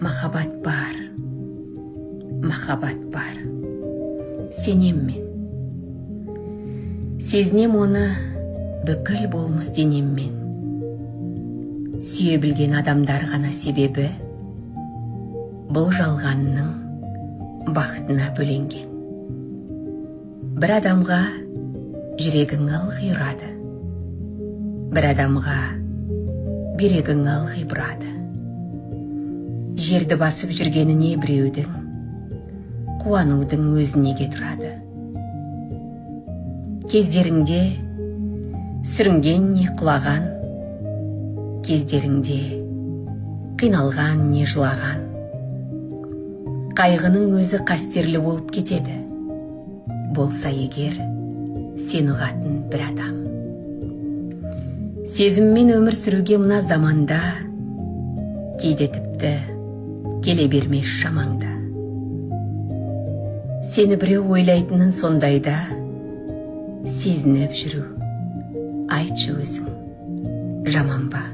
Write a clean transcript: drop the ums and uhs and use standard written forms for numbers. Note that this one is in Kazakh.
Махаббат бар, махаббат бар. Сенем мен. Сезінем оны бүкіл болмыс денеммен. Сүйе білген адамдар ғана себебі, бұл жалғанның бақытына бөленген. Бір адамға жүрегің ылғи ұрады, бір адамға бүйрегің ылғи бұрады. Жерді басып жүргеніне біреудің, қуанудың өзінеге тұрады. Кездеріңде сүрінген не құлаған, кездеріңде қиналған не жылаған. Қайғының өзі қастерлі болып кетеді, болса егер сен ұғатын бір адам. Сезіммен өмір сүруге мына заманда кейде тіпті келе бермес шамаңда. Сені біреу ойлайтынын сондайда сезініп жүру, айтшы өзің, жаман ба?